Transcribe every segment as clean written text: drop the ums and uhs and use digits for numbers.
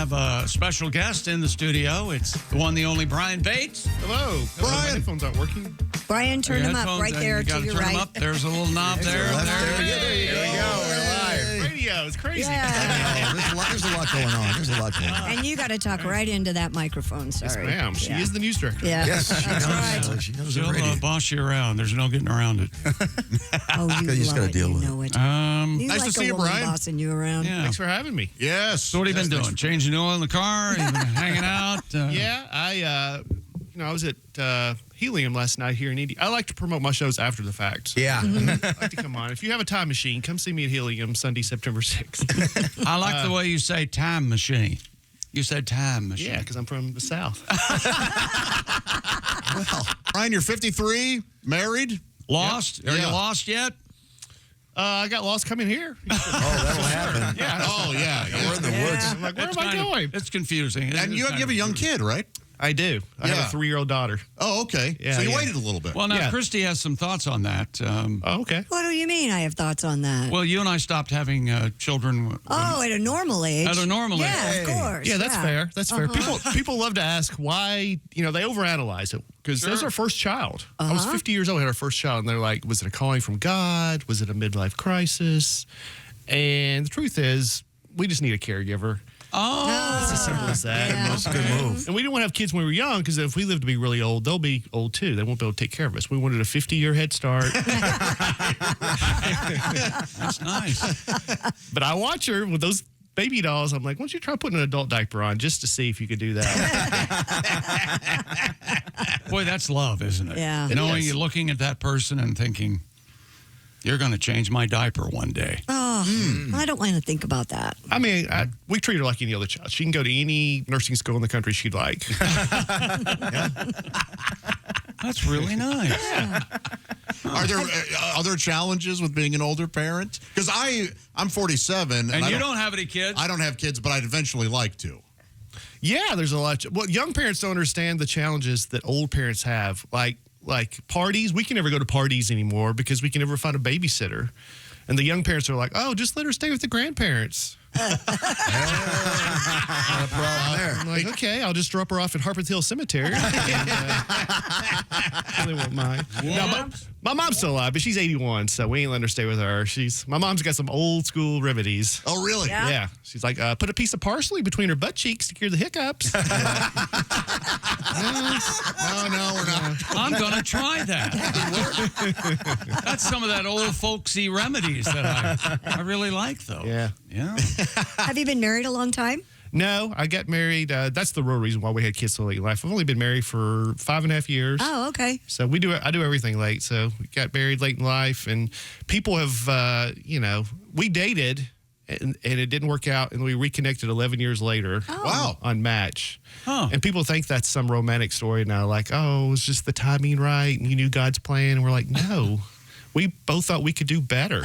have a special guest in the studio. It's the one, the only Brian Bates. Hello. Brian. My headphones aren't working. Brian, turn them up right there to your right. Up. There's a little knob there. There you go. We're live. Radio is crazy. Yeah. There's a lot going on. And you got to talk right into that microphone. Sorry. Yes, ma'am. She is the news director. Yeah. Yes, That's right. She knows She'll boss you around. There's no getting around it. Oh, you just love gotta it. deal You with know it. Nice like to see you, a woman Brian. bossing you around. Yeah. Thanks for having me. Yes. So what have you been doing? Changing the oil in the car? You've been hanging out? Yeah, I was at Helium last night here in Indy. I like to promote my shows after the fact. Yeah. I like to come on. If you have a time machine, come see me at Helium Sunday, September 6th. I like the way you say time machine. You said time machine. Yeah, because I'm from the South. Well, Brian, you're 53, married. Lost? Yep. Are you Yeah. lost yet? I got lost coming here. Oh, that'll happen. Yeah. Oh, yeah. We're in the Yeah. woods. I'm like, where It's am I kind of- going? It's confusing. And you have a young kid, right? I do. I have Yeah. a 3-year-old daughter. Oh, okay. Yeah, so you yeah. waited a little bit. Well, now, Yeah. Christy has some thoughts on that. Oh, okay. What do you mean I have thoughts on that? Well, you and I stopped having children. Oh, at a normal age. At a normal age. Yeah, of course. Yeah, that's fair. That's fair. People love to ask why, they overanalyze it because that's our first child. I was 50 years old, had our first child, and they're like, was it a calling from God? Was it a midlife crisis? And the truth is, we just need a caregiver. Oh, It's as simple as that. Yeah. That's a good move. And we didn't want to have kids when we were young because if we live to be really old, they'll be old too. They won't be able to take care of us. We wanted a 50-year head start. that's nice. But I watch her with those baby dolls. I'm like, why don't you try putting an adult diaper on just to see if you could do that? Boy, that's love, isn't it? Yeah. It Knowing is. you're looking at that person and thinking, you're going to change my diaper one day. Oh, I don't want to think about that. I mean, we treat her like any other child. She can go to any nursing school in the country she'd like. That's really nice. Are there other challenges with being an older parent? Because I'm 47. And I you don't have any kids? I don't have kids, but I'd eventually like to. Yeah, there's a lot. Well, young parents don't understand the challenges that old parents have. Like parties, we can never go to parties anymore because we can never find a babysitter. And the young parents are like, oh, just let her stay with the grandparents. Not a problem there. I'm like, okay, I'll just drop her off at Harpeth Hill Cemetery. They won't mind. No, my mom's still alive, but she's 81, so we ain't letting her stay with her. My mom's got some old school remedies. Oh, really? Yeah. Yeah. She's like, put a piece of parsley between her butt cheeks to cure the hiccups. No, we're not. I'm going to try that. That's some of that old folksy remedies that I really like, though. Yeah. Yeah. Have you been married a long time? No, I got married. That's the real reason why we had kids so late in life. I've only been married for 5.5 years. Oh, okay. So I do everything late. So we got married late in life, and people have, we dated, and it didn't work out, and we reconnected 11 years later. Oh. Wow. On Match. Huh. And people think that's some romantic story now, like, oh, it was just the timing right, and you knew God's plan. And we're like, no. We both thought we could do better.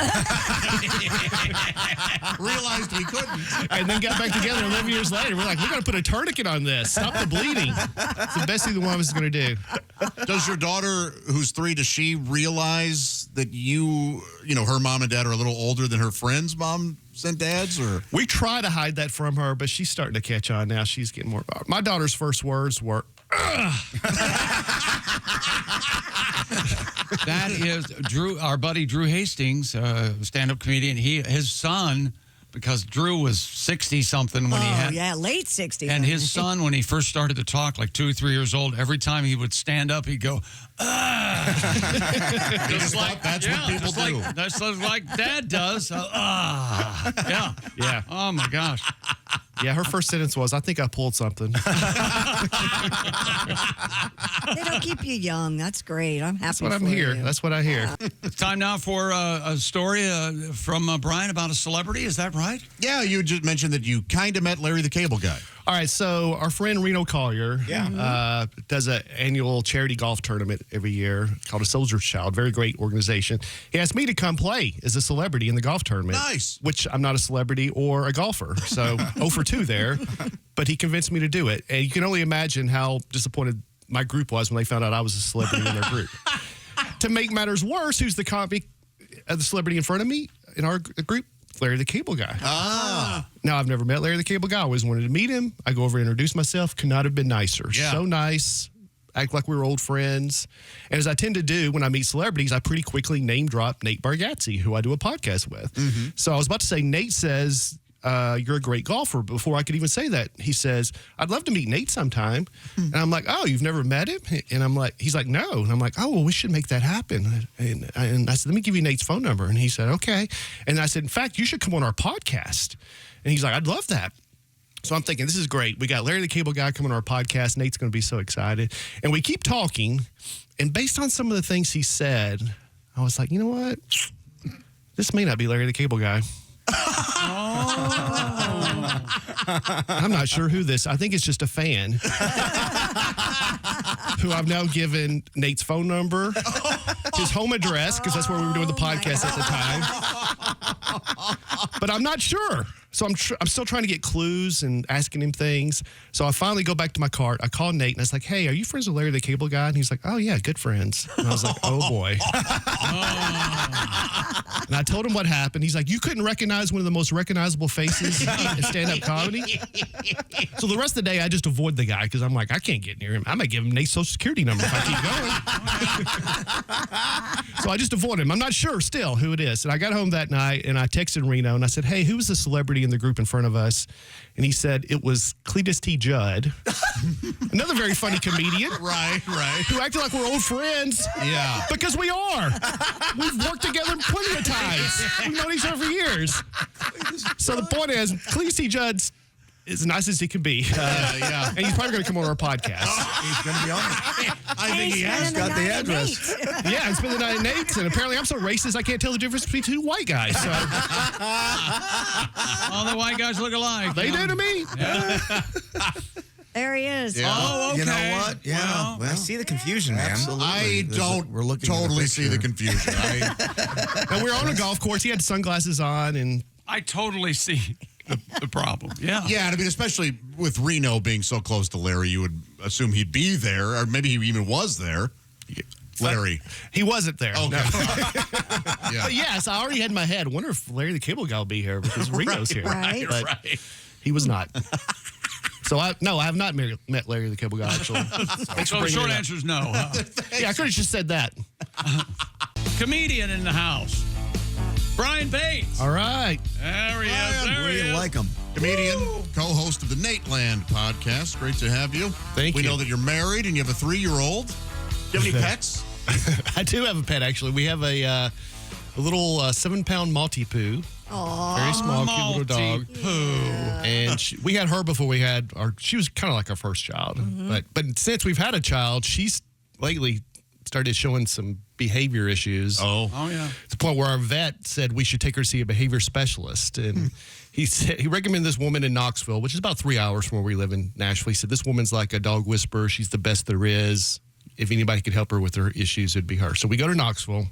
Realized we couldn't. And then got back together 11 years later. We're like, we're going to put a tourniquet on this. Stop the bleeding. It's the best thing the one of us is going to do. Does your daughter, who's 3, does she realize that her mom and dad are a little older than her friends' moms and dads? Or We try to hide that from her, but she's starting to catch on now. She's getting more. My daughter's first words were, That is Drew, our buddy Drew Hastings, stand-up comedian. His son, because Drew was 60-something when he had... late 60s. And his son, when he first started to talk, like 2 or 3 years old, every time he would stand up, he'd go, ah. just like, that's what people do. That's like Dad does. Yeah. yeah. Oh, my gosh. Yeah, her first sentence was, I think I pulled something. They don't keep you young. That's great. I'm happy That's what I'm for here. you. That's what I hear. It's time now for a story from Brian about a celebrity. Is that right? Yeah, you just mentioned that you kind of met Larry the Cable Guy. All right, so our friend Reno Collier does an annual charity golf tournament every year called A Soldier's Child. Very great organization. He asked me to come play as a celebrity in the golf tournament. Nice. Which I'm not a celebrity or a golfer, so 0 for 2 there. But he convinced me to do it. And you can only imagine how disappointed my group was when they found out I was a celebrity in their group. To make matters worse, who's the celebrity in front of me in our group? Larry the Cable Guy. Ah. Now, I've never met Larry the Cable Guy. I always wanted to meet him. I go over and introduce myself. Could not have been nicer. Yeah. So nice. Act like we were old friends. And as I tend to do when I meet celebrities, I pretty quickly name drop Nate Bargatze, who I do a podcast with. Mm-hmm. So I was about to say, Nate says, you're a great golfer. Before I could even say that, he says, I'd love to meet Nate sometime. And I'm like, oh, you've never met him? And I'm like, he's like, no. And I'm like, oh, well, we should make that happen. And I said, let me give you Nate's phone number. And he said, okay. And I said, in fact, you should come on our podcast. And he's like, I'd love that. So I'm thinking, this is great. We got Larry the Cable Guy coming on our podcast. Nate's going to be so excited. And we keep talking. And based on some of the things he said, I was like, you know what? This may not be Larry the Cable Guy. I'm not sure who this. I think it's just a fan who I've now given Nate's phone number, his home address, because that's where we were doing the podcast at the time. But I'm not sure. So I'm still trying to get clues and asking him things. So I finally go back to my car. I call Nate and I was like, hey, are you friends with Larry the Cable Guy? And he's like, oh, yeah, good friends. And I was like, oh, boy. And I told him what happened. He's like, you couldn't recognize one of the most recognizable faces in stand-up comedy? So the rest of the day, I just avoid the guy because I'm like, I can't get near him. I might give him Nate's social security number if I keep going. So I just avoid him. I'm not sure still who it is. And I got home that night and I texted Reno and I said, hey, who was the celebrity in the group in front of us? And he said it was Cletus T. Judd, another very funny comedian. Right. Who acted like we're old friends. Yeah. Because we are. We've worked together plenty of times. We've known each other for years. So the point is, Cletus T. Judd's as nice as he can be. Yeah. And he's probably going to come on our podcast. He's going to be on it. I think he has got the address. Yeah, and spend the night at Nate's. And apparently I'm so racist I can't tell the difference between two white guys. So All the white guys look alike. they do to me. There he is. Yeah. Oh, okay. You know what? Yeah. Well, I see the confusion, man. I don't We're looking at a totally see the picture. confusion. And we were on a golf course. He had sunglasses on and I totally see the problem. Yeah. Yeah, I mean, especially with Reno being so close to Larry, you would assume he'd be there, or maybe he even was there. Larry. he wasn't there. Okay. No. Yeah. But yes, I already had in my head, wonder if Larry the Cable Guy will be here because Reno's here. right, But he was not. So I have not met Larry the Cable Guy, actually. So the short answer is no. Huh? Yeah, I could have just said that. Comedian in the house. Brian Bates. All right. There he is. There We he is. like him. Comedian, co-host of the Nateland Podcast. Great to have you. Thank we you. know that you're married and you have a 3-year-old. Do you have any pets? I do have a pet, actually. We have a little 7-pound Maltipoo. Aw. Very small, cute little dog. Maltipoo. And we had her before we had she was kind of like our first child. But since we've had a child, she's lately started showing some behavior issues. Oh. Oh, yeah. To the point where our vet said we should take her to see a behavior specialist. And he recommended this woman in Knoxville, which is about 3 hours from where we live in Nashville. He said, this woman's like a dog whisperer. She's the best there is. If anybody could help her with her issues, it'd be her. So we go to Knoxville.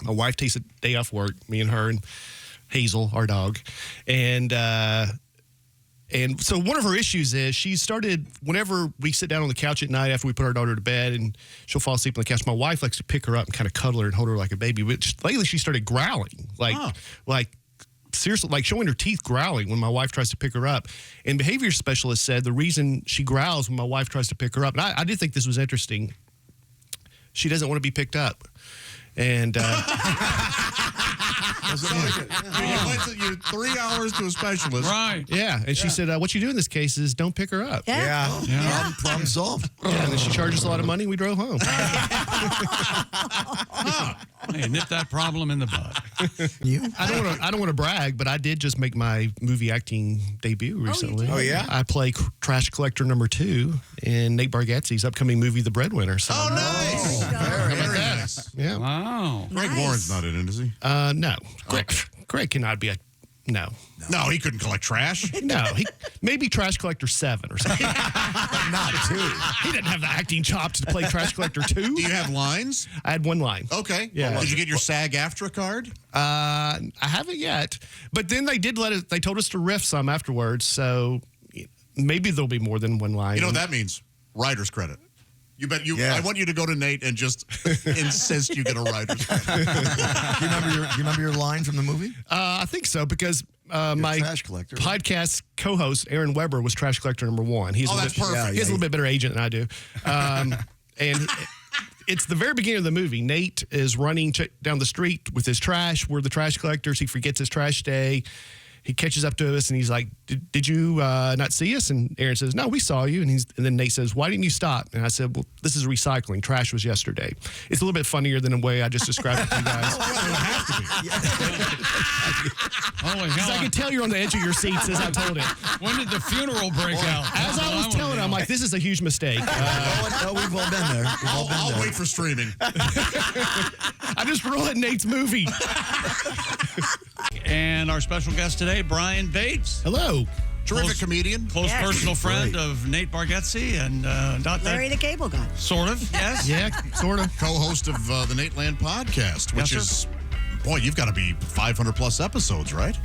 My wife takes a day off work, me and her and Hazel, our dog. And so one of her issues is she started, whenever we sit down on the couch at night after we put our daughter to bed and she'll fall asleep on the couch, my wife likes to pick her up and kind of cuddle her and hold her like a baby. Which lately she started growling, like seriously, like showing her teeth growling when my wife tries to pick her up. And behavior specialist said the reason she growls when my wife tries to pick her up, and I did think this was interesting, she doesn't want to be picked up. And You're 3 hours to a specialist. Right. yeah, and she said, what you do in this case is don't pick her up. Yeah. Problem solved. Yeah, and then she charged us a lot of money. We drove home. Hey, nip that problem in the bud. I don't want to brag, but I did just make my movie acting debut recently. Oh, yeah? I play Trash Collector number 2 in Nate Bargatze's upcoming movie, The Breadwinner. So, Oh, nice. Very nice. yeah. Wow. Greg Warren's not in it, is he? No. Greg cannot be a no. No, he couldn't collect trash. No, he maybe Trash Collector 7 or something. But not 2. He didn't have the acting chops to play Trash Collector 2. Do you have lines? I had one line. Okay. Yeah. Did you get your SAG-AFTRA card? I haven't yet, but then they did they told us to riff some afterwards, so maybe there'll be more than one line. You know what that means? Writer's credit. You bet you. Yeah. I want you to go to Nate and just insist you get a writer's credit. Do you remember your line from the movie? I think so because my trash collector, right? podcast co-host Aaron Weber was trash collector number 1. He's that's perfect. Yeah, He has a little bit better agent than I do, and it's the very beginning of the movie. Nate is running down the street with his trash. We're the trash collectors. He forgets his trash day. He catches up to us and he's like, "Did you not see us?" And Aaron says, "No, we saw you." And then Nate says, "Why didn't you stop?" And I said, "Well, this is recycling. Trash was yesterday." It's a little bit funnier than the way I just described it to you guys. Holy I hell. can tell you're on the edge of your seats as I told it. When did the funeral break out? As I was telling him, I'm like, this is a huge mistake. No, we've all been there. We've all been I'll there. wait for streaming. I just ruined Nate's movie. And our special guest today, Brian Bates. Hello. Terrific comedian. Close Yes. personal friend Great. of Nate Bargatze and not Larry that the Cable Guy. sort of, yes. Yeah, sort of. Co-host of the Nateland Podcast, which Yes, sir. is, boy, you've got to be 500 plus episodes, right?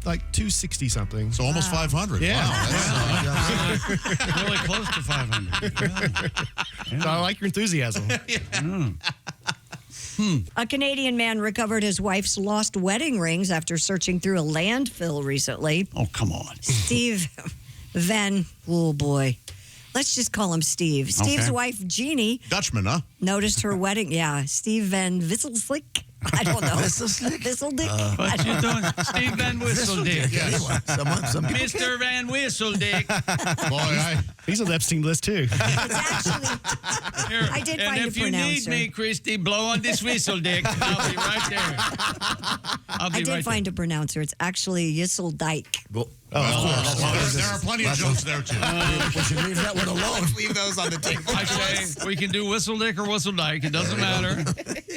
Like 260 something. So almost 500. Yeah. Wow, that's, Really close to 500. So I like your enthusiasm. A Canadian man recovered his wife's lost wedding rings after searching through a landfill recently. Oh, come on. Steve oh boy. Let's just call him Steve. Steve's Okay. wife, Jeannie, Dutchman, huh? noticed her wedding. Yeah, Steve Van Wisselslick. I don't know. Wisselslick? Whistledick? What you doing? Steve Van Whistledick. Yes. Some Mr. Van Whistledick. Boy, He's on the Epstein list, too. It's actually, Here. I did and find a if you need pronouncer. me, Christy, blow on this whistle, Dick. I'll be right there. I'll be I did right find a pronouncer. It's actually Yisseldike. Well, there are plenty of jokes there, too. we should leave that one alone. Leave those on the table. I say we can do Whistle Dick or Whistle Dyke. It doesn't matter.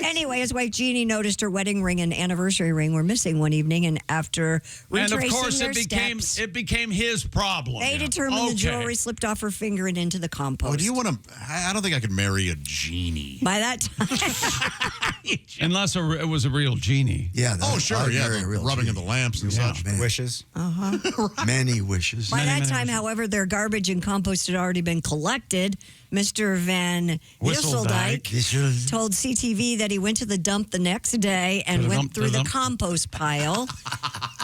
Anyway, his wife Jeannie noticed her wedding ring and anniversary ring were missing one evening, and after And retracing of course, their it steps, became his problem. they determined the jewelry slipped off her finger and into the compost. Oh, do you want to? I don't think I could marry a genie. By that time, Unless it was a real genie. Yeah. Oh, sure, yeah, the rubbing of the lamps and such. Man, Wishes. many wishes. by that many time, however, their garbage and compost had already been collected. Mr. Van Whistledyke. Whisseldike told CTV that he went to the dump the next day and went through the compost pile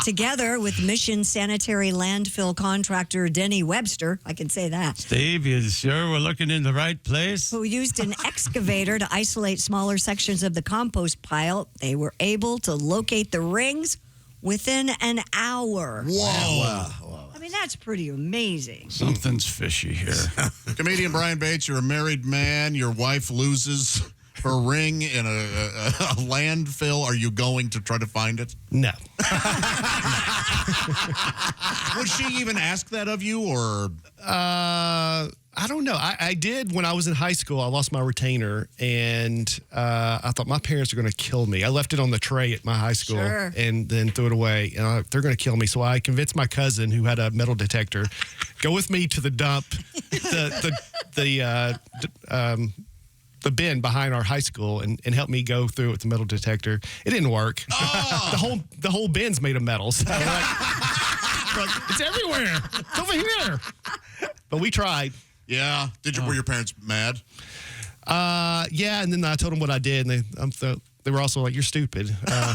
together with Mission Sanitary Landfill contractor Denny Webster. I can say that. Steve, you sure we're looking in the right place? Who used an excavator to isolate smaller sections of the compost pile. They were able to locate the rings within an hour. Whoa. I mean, that's pretty amazing. Something's fishy here. Comedian Brian Bates, you're a married man. Your wife loses her ring in a landfill. Are you going to try to find it? No. Would she even ask that of you, or? I don't know. I did when I was in high school. I lost my retainer, and I thought my parents are going to kill me. I left it on the tray at my high school Sure. and then threw it away. And they're going to kill me. So I convinced my cousin, who had a metal detector, go with me to the dump, the bin behind our high school, and help me go through it with the metal detector. It didn't work. Oh. the whole bin's made of metal. So we're like, it's everywhere. It's over here. But we tried. Yeah. Were your parents mad? Yeah, and then I told them what I did, and they were also like, "You're stupid." I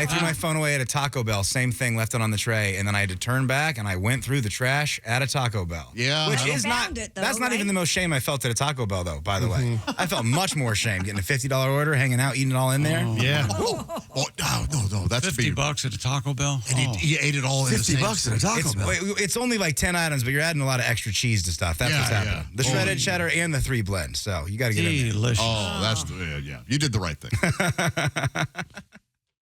threw my phone away at a Taco Bell. Same thing, left it on the tray, and then I had to turn back, and I went through the trash at a Taco Bell. Yeah. Which You is found not. it, though, That's not even right? the most shame I felt at a Taco Bell, though. By the way, I felt much more shame getting a $50 order, hanging out, eating it all in there. Yeah. Oh, no. That's $50 at a Taco Bell? And he ate it all in the same. $50 at a Taco Bell. It's only like 10 items, but you're adding a lot of extra cheese to stuff. That's Yeah, what's happening. yeah. The shredded cheddar and the 3 blend. So you got to get in there. Delicious. Oh, that's yeah. You did the right thing.